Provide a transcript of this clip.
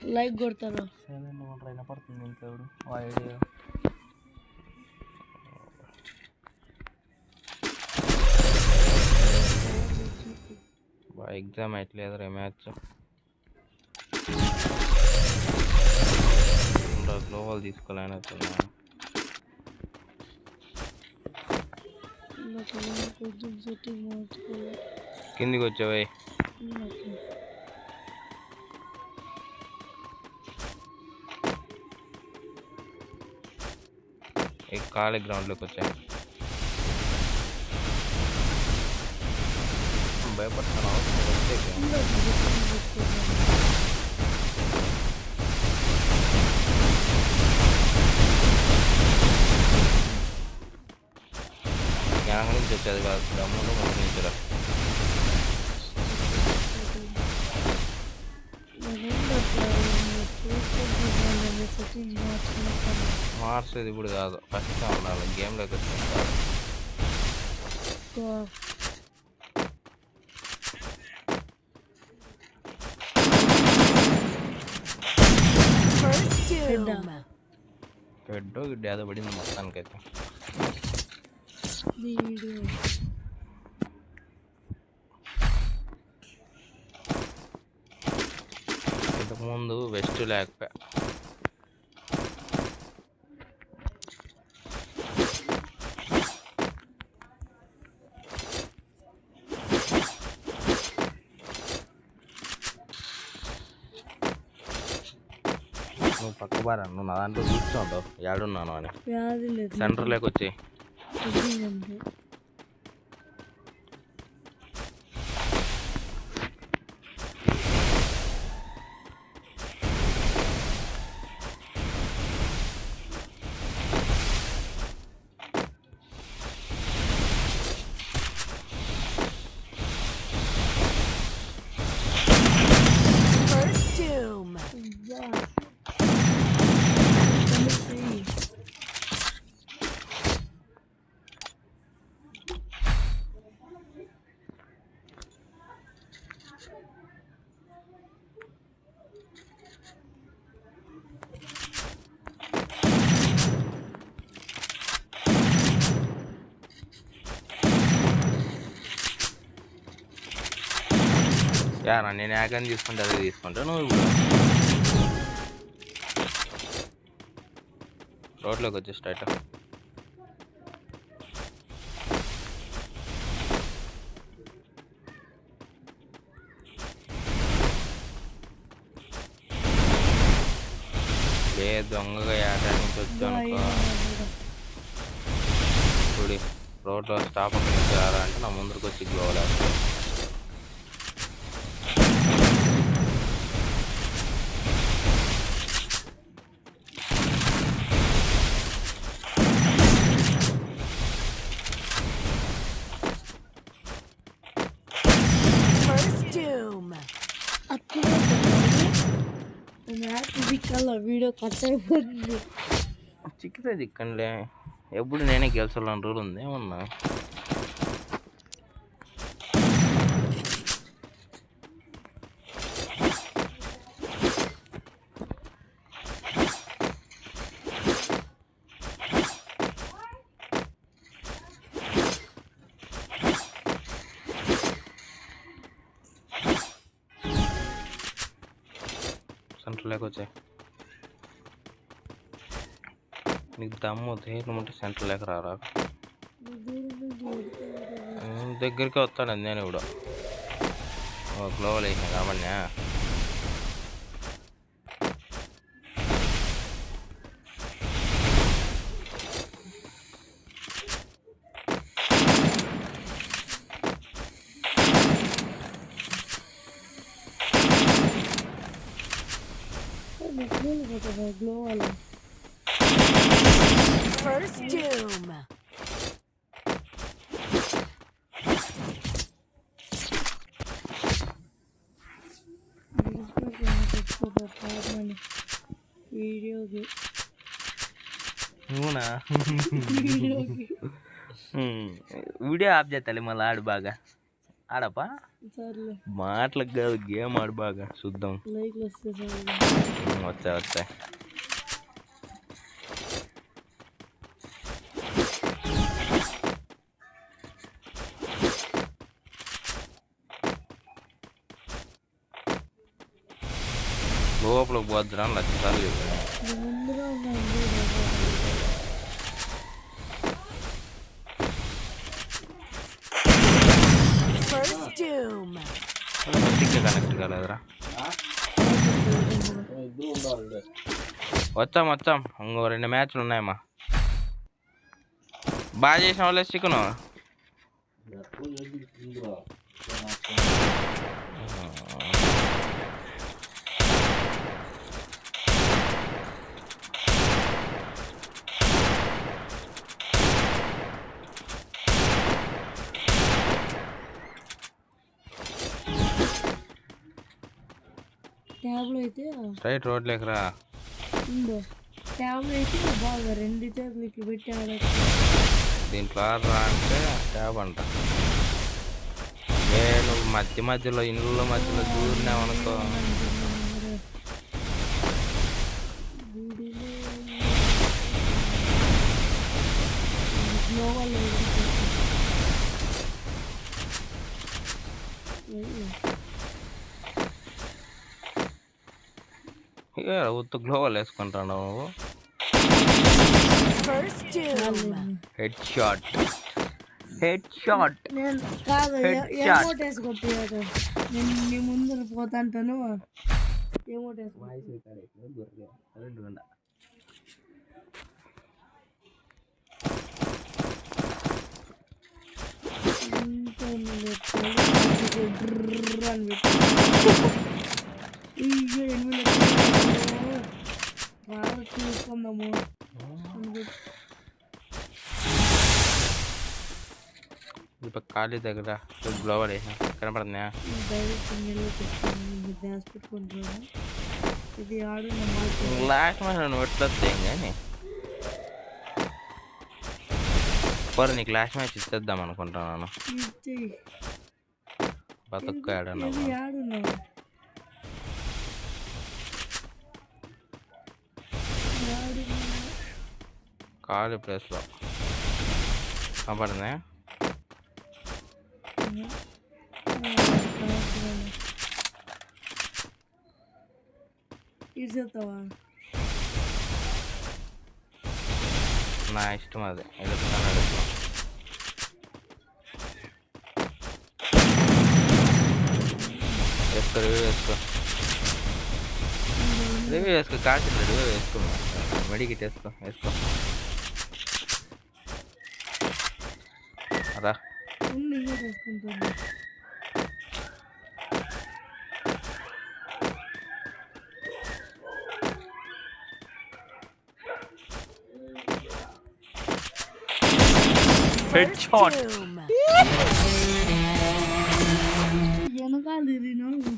Like కొడతాను అయినా పడుతుంది ఇంకెవడు ఐడియా ఎగ్జామ్ అట్లేదు రే మ్యాథ్స్ గ్లోబల్ తీసుకోలేని కిందికి వచ్చావే ఖాళీ గ్రౌండ్లోకి వచ్చాయి భయపడతాను జ్ఞానం నుంచి వచ్చేది కాదు దమ్ములు మోగించరా మార్చేది ఇప్పుడు కాదు ఫస్ట్ ఉండాలి గేమ్లోకి వచ్చి హెడ్డో గిడ్డ ఏదో పడింది మొత్తానికైతే ఇంతకుముందు వెస్ట్ లేకపోయా నువ్వు పక్క బారా నువ్వు నా దాంట్లో కూర్చోంటావు ఏడున్నాను అని సెంటర్లోకి వచ్చి యారా నేను యాగని తీసుకుంటే అదే తీసుకుంటా నువ్వు ఇప్పుడు రోడ్లోకి వచ్చి స్ట్రైట్ లేదు దొంగగా ఏటా నుంచి వచ్చాను చూడి రోడ్లో స్టాప్ అక్కడి నుంచి రారా అంటే నా ముందరికి వచ్చి గ్లోవలేస్తాను వీడియో కట్ అయిపోతుంది చిక్కితే చిక్కండిలే ఎప్పుడు నేనే గెలిచాలని రూల్ ఉంది ఏమన్నా సెంటర్లోకి వచ్చాయి నీకు దమ్ము ధైర్యం ఉంటే సెంటర్లోకి రారా దగ్గరికి వస్తాను నేను ఇప్పుడు గ్లోవల్ వేసిన కాబట్టి గ్లోవల్ First doom. అవునా వీడియో ఆఫ్ చేస్తాలి మళ్ళీ ఆడు బాగా ఆడపా సర్లే మాటలకు కాదు గేమ్ ఆడు బాగా చూద్దాం. లైక్లు వస్తే చాలు. వచ్చాయి లోపలికి పోద్దురా 1,00,000 సార్లు చెప్పాను. ఇది ముందుగా ఉన్నాను. టిక్ కనెక్ట్ కాలేదురా. వచ్చాం ఇంకో 2 మ్యాచ్లు ఉన్నాయమ్మా. బాగా చేసిన వాళ్ళే చికెను. ట్యాబ్లో అయితే స్ట్రైట్ రోడ్లోకి రా. ఉందో ట్యాబ్లో అయితే బాగా 2 చేతులకి పెట్టాడు. దీంట్లో రా అంటే ట్యాబ్ అంట. నేను మధ్యలో ఇండ్ల మధ్యలో దూరినామనుకో. ఇక ఉత్త గ్లోవల్ వేసుకుంటాను నువ్వు. హెడ్ షాట్ నేను కాదు Headshot. ఎమోట్ వేసుకోపోయాడు. నేను నీ ముందర పోతాంటాను. ఎమోట్ వేసుకో. చూసుకుందాము. ఇప్పుడు ఖాళీ దగ్గర గ్లోవల్ వేసా కనపడుతుందా? ఇది ఆడు లాస్ట్ మ్యాచ్ నువ్వు ఎట్లా వస్తాయి కానీ పోరు నీకు లాస్ట్ మ్యాచ్ ఇచ్చేద్దాం అనుకుంటున్నాను. బతుక్కాడన్నా ఆడున్నావు. ఖాళీ ప్లేస్లో కనపడుతుందా? ఇచ్చేస్తావా? నా ఇష్టం అది. ఎదుగుతాను రివ్యూ వేసుకో. కాల్చి రివ్యూ వేసుకున్నా. మెడికిట్ వేసుకో. అదా వేసుకుంటాను. Head shot. వెనకాల తిరిగినావు.